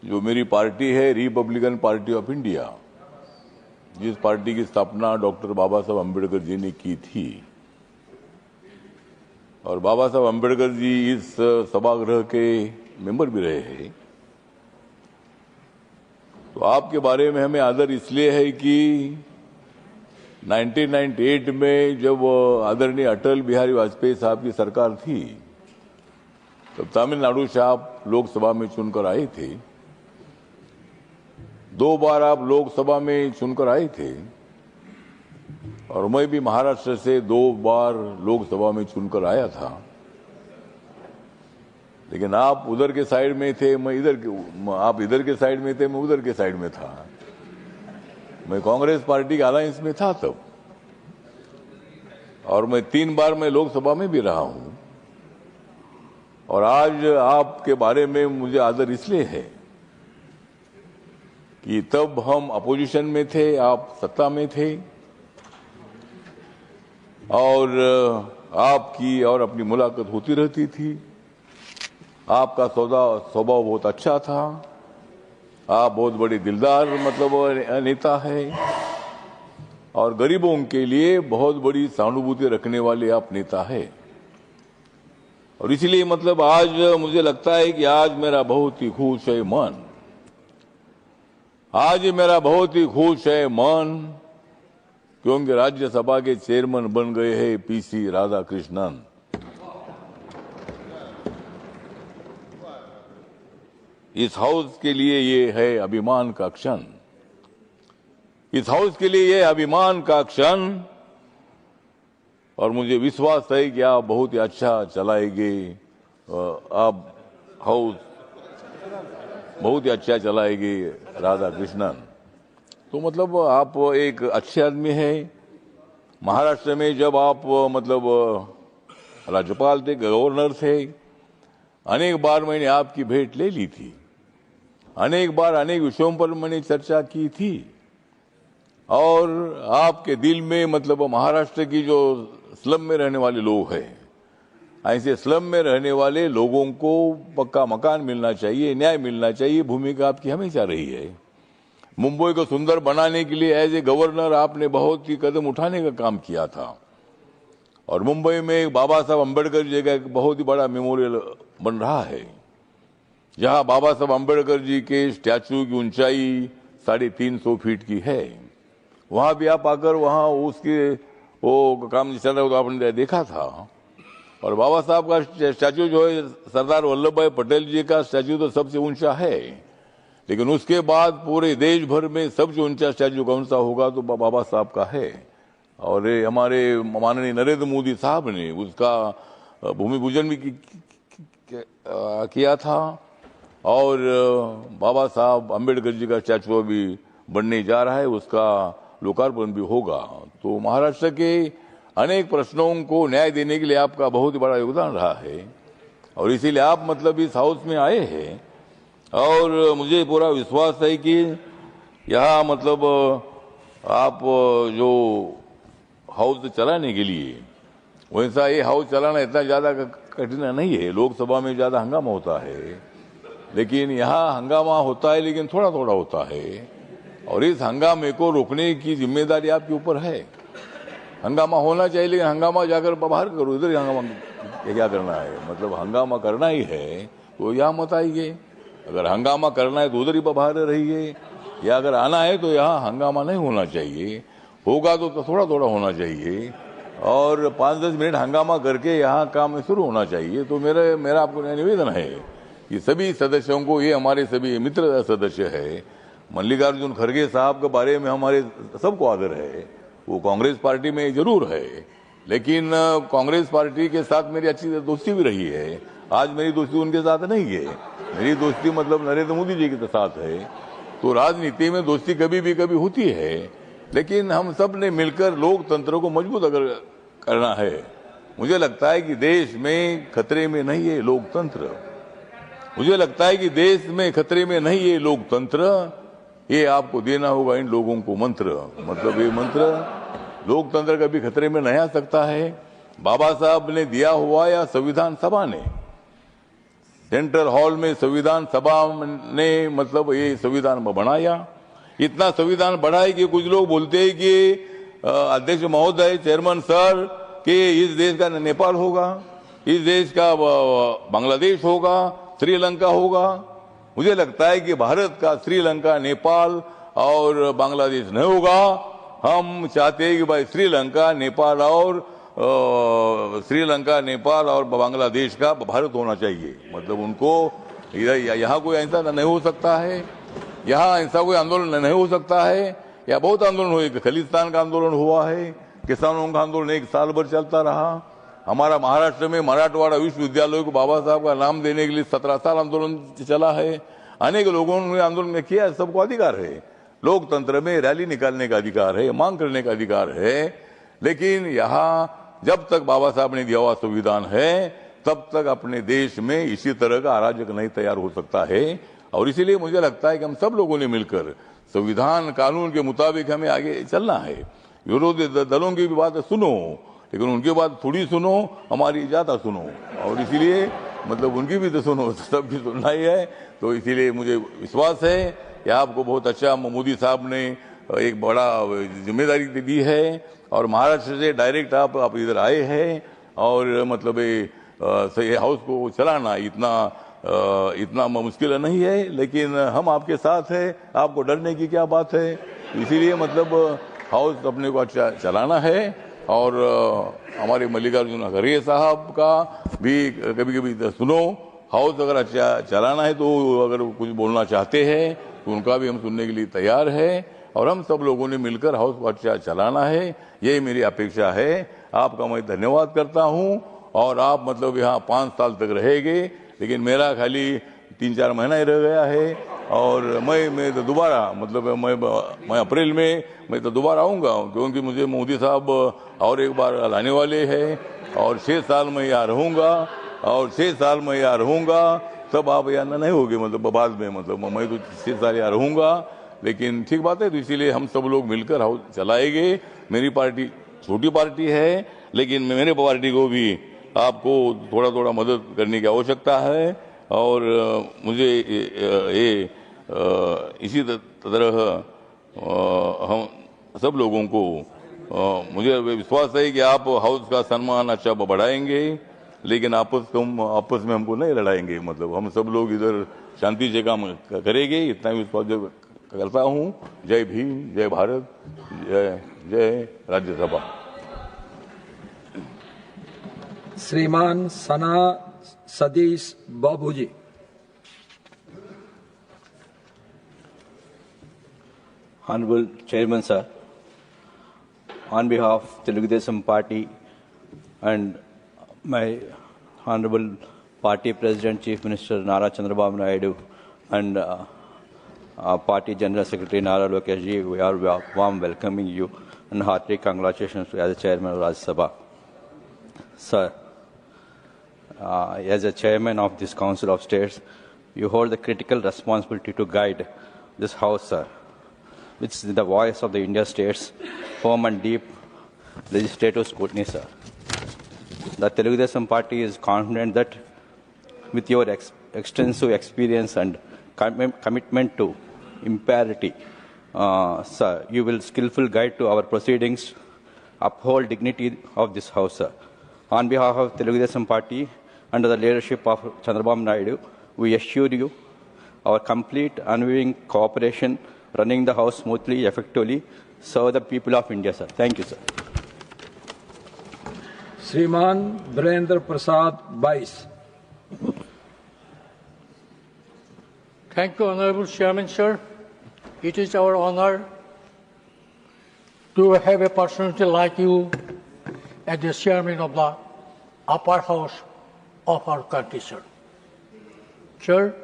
जो मेरी पार्टी है रिपब्लिकन पार्टी ऑफ इंडिया, जिस पार्टी की स्थापना डॉक्टर बाबा साहब अम्बेडकर जी ने की थी, और बाबा साहब अम्बेडकर जी इस सभागृह के मेंबर भी रहे हैं, तो आपके बारे में हमें आदर इसलिए है कि 1998 में जब आदरणीय अटल बिहारी वाजपेयी साहब की सरकार थी, तब तमिलनाडु से आप लोकसभा में चुनकर आए थे। 2 बार आप लोकसभा में चुनकर आए थे, और मैं भी महाराष्ट्र से 2 बार लोकसभा में चुनकर आया था। लेकिन आप उधर के साइड में थे, आप इधर के साइड में थे, मैं उधर के साइड में था। मैं कांग्रेस पार्टी के अलायंस में था तब, और मैं 3 बार मैं लोकसभा में भी रहा हूं। और आज आपके बारे में मुझे आदर इसलिए है कि तब हम अपोजिशन में थे, आप सत्ता में थे, और आपकी और अपनी मुलाकात होती रहती थी। आपका स्वभाव बहुत अच्छा था। आप बहुत बड़े दिलदार नेता है, और गरीबों के लिए बहुत बड़ी सहानुभूति रखने वाले आप नेता है। और इसलिए आज मुझे लगता है कि आज मेरा बहुत ही खुश है मन, आज मेरा बहुत ही खुश है मन, क्योंकि राज्यसभा के चेयरमैन बन गए हैं पीसी राधाकृष्णन। इस हाउस के लिए ये है अभिमान का क्षण, इस हाउस के लिए ये अभिमान का क्षण। और मुझे विश्वास है कि आप बहुत ही अच्छा चलाएंगे, आप हाउस बहुत ही अच्छा चलाएंगे राधाकृष्णन। तो आप एक अच्छे आदमी हैं। महाराष्ट्र में जब आप राज्यपाल थे, गवर्नर थे, अनेक बार मैंने आपकी भेंट ले ली थी, अनेक बार अनेक विषयों पर मैंने चर्चा की थी। और आपके दिल में महाराष्ट्र की जो स्लम में रहने वाले लोग हैं, ऐसे स्लम में रहने वाले लोगों को पक्का मकान मिलना चाहिए, न्याय मिलना चाहिए, भूमिका आपकी हमेशा रही है। मुंबई को सुंदर बनाने के लिए एज ए गवर्नर आपने बहुत ही कदम उठाने का काम किया था, और मुंबई में बाबा साहब अम्बेडकर जी का एक बहुत ही बड़ा मेमोरियल बन रहा है, जहां बाबा साहब अम्बेडकर जी के स्टैचू की ऊंचाई 350 फीट की है। वहां भी आप आकर वहां उसके वो काम चल रहा हो तो आपने देखा था। और बाबा साहब का स्टैचू जो है, सरदार वल्लभ भाई पटेल जी का स्टैचू तो सबसे ऊंचा है, लेकिन उसके बाद पूरे देश भर में सबसे ऊंचा स्टैचू कौन सा होगा तो बाबा साहब का है। और ये हमारे माननीय नरेंद्र मोदी साहब ने उसका भूमि पूजन भी किया था, और बाबा साहब अम्बेडकर जी का स्टैचू अभी बनने जा रहा है, उसका लोकार्पण भी होगा। तो महाराष्ट्र के अनेक प्रश्नों को न्याय देने के लिए आपका बहुत ही बड़ा योगदान रहा है, और इसीलिए आप इस हाउस में आए हैं। और मुझे पूरा विश्वास है कि यहाँ आप जो हाउस चलाने के लिए, वैसा ये हाउस चलाना इतना ज्यादा कठिन नहीं है। लोकसभा में ज्यादा हंगामा होता है, लेकिन यहाँ हंगामा होता है लेकिन थोड़ा थोड़ा होता है, और इस हंगामे को रोकने की जिम्मेदारी आपके ऊपर है। हंगामा होना चाहिए, लेकिन हंगामा जाकर बाहर करो, इधर हंगामा क्या करना है? हंगामा करना ही है तो यहाँ मत आइए। अगर हंगामा करना है तो उधर ही बाहर रहिए, या अगर आना है तो यहाँ हंगामा नहीं होना चाहिए। होगा तो थोड़ा थोड़ा होना चाहिए, और 5-10 मिनट हंगामा करके यहाँ काम शुरू होना चाहिए। तो मेरा आपको निवेदन है कि सभी सदस्यों को, ये हमारे सभी मित्र सदस्य है, मल्लिकार्जुन खड़गे साहब के बारे में हमारे सबको आदर है। वो कांग्रेस पार्टी में जरूर है, लेकिन कांग्रेस पार्टी के साथ मेरी अच्छी दोस्ती भी रही है। आज मेरी दोस्ती उनके साथ नहीं है, मेरी दोस्ती नरेंद्र मोदी जी के साथ है। तो राजनीति में दोस्ती कभी होती है, लेकिन हम सब ने मिलकर लोकतंत्र को मजबूत अगर करना है। मुझे लगता है कि देश में खतरे में नहीं है लोकतंत्र, मुझे लगता है कि देश में खतरे में नहीं है लोकतंत्र। ये आपको देना होगा इन लोगों को मंत्र, ये मंत्र, लोकतंत्र कभी खतरे में नहीं आ सकता है। बाबा साहब ने दिया हुआ या संविधान सभा ने, सेंट्रल हॉल में संविधान सभा ने मतलब ये संविधान बनाया। इतना संविधान बढ़ा है कि कुछ लोग बोलते हैं कि अध्यक्ष महोदय, चेयरमैन सर, कि इस देश का नेपाल होगा, इस देश का बांग्लादेश होगा, श्रीलंका होगा। मुझे लगता है कि भारत का श्रीलंका, नेपाल और बांग्लादेश नहीं होगा। हम चाहते हैं कि भाई श्रीलंका, नेपाल और बांग्लादेश का भारत होना चाहिए। मतलब उनको यहाँ कोई ऐसा नहीं हो सकता है, यहाँ ऐसा कोई आंदोलन नहीं हो सकता है। या बहुत आंदोलन हुए, खलिस्तान का आंदोलन हुआ है, किसानों का आंदोलन 1 साल भर चलता रहा। हमारा महाराष्ट्र में मराठवाड़ा विश्वविद्यालय को बाबा साहब का नाम देने के लिए 17 साल आंदोलन चला है। अनेक लोगों ने आंदोलन किया, सबको अधिकार है। लोकतंत्र में रैली निकालने का अधिकार है, मांग करने का अधिकार है। लेकिन यहाँ जब तक बाबा साहब ने दिया हुआ संविधान है, तब तक अपने देश में इसी तरह का अराजक नहीं तैयार हो सकता है। और इसीलिए मुझे लगता है कि हम सब लोगों ने मिलकर संविधान कानून के मुताबिक हमें आगे चलना है। विरोधी दलों की भी बात सुनो, लेकिन उनकी बात थोड़ी सुनो, हमारी ज्यादा सुनो। और इसीलिए मतलब उनकी भी तो सुनो, सबकी सुनना ही है। तो इसीलिए मुझे विश्वास है कि आपको बहुत अच्छा मोदी साहब ने एक बड़ा जिम्मेदारी दी है और महाराष्ट्र से डायरेक्ट आप इधर आए हैं। और मतलब ये हाउस को चलाना इतना मुश्किल नहीं है, लेकिन हम आपके साथ हैं। आपको डरने की क्या बात है? इसीलिए मतलब हाउस अपने को अच्छा चलाना है। और हमारे मल्लिकार्जुन खड़गे साहब का भी कभी कभी सुनो। हाउस अगर अच्छा चलाना है तो अगर कुछ बोलना चाहते हैं तो उनका भी हम सुनने के लिए तैयार है। और हम सब लोगों ने मिलकर हाउस को अच्छा चलाना है, यही मेरी अपेक्षा है। आपका मैं धन्यवाद करता हूं। और आप मतलब यहाँ 5 साल तक रहेंगे, लेकिन मेरा खाली 3-4 महीना ही रह गया है। और मैं तो दोबारा मतलब मैं अप्रैल में मैं तो दोबारा आऊँगा, क्योंकि मुझे मोदी साहब और एक बार लाने वाले हैं। और 6 साल मैं यहाँ रहूँगा, और 6 साल मैं यहाँ रहूँगा। तब आप यहाँ नहीं होगे, मतलब बाद में मतलब मैं तो 6 साल यहाँ रहूँगा। लेकिन ठीक बात है, तो इसीलिए हम सब लोग मिलकर हाउस चलाएंगे। मेरी पार्टी छोटी पार्टी है, लेकिन मेरे पार्टी को भी आपको थोड़ा थोड़ा मदद करने की आवश्यकता है। और मुझे इसी तरह हम सब लोगों को मुझे विश्वास है कि आप हाउस का सम्मान अच्छा बढ़ाएंगे, लेकिन आपस में हमको नहीं लड़ाएंगे। मतलब हम सब लोग इधर शांति से काम करेंगे, इतना विश्वास करता हूँ। जय भीम, जय भारत, जय राज्यसभा। श्रीमान सना सतीश बाबूजी। Honorable Chairman Sir, on behalf of Telugu Desam Party and my Honorable Party President Chief Minister Nara Chandrababu Naidu and Party General Secretary Nara Lokesh ji, we are warm welcoming you and hearty congratulations as the Chairman of Rajya Sabha. Sir, as a Chairman of this Council of States, you hold the critical responsibility to guide this House, sir, which is the voice of the Indian states, firm and deep legislative scrutiny, sir. The Telugu Desam Party is confident that with your extensive experience and commitment to impartiality, sir, you will skillful guide to our proceedings, uphold dignity of this House, sir. On behalf of Telugu Desam Party, under the leadership of Chandrababu Naidu, we assure you our complete unwavering cooperation, running the House smoothly, effectively, serve the people of India, sir. Thank you, sir. श्रीमान वीरेंद्र प्रसाद बाईस। Thank you, Honorable Chairman, sir. It is our honor to have a personality like you as the Chairman of the upper house of our country, sir. Sir,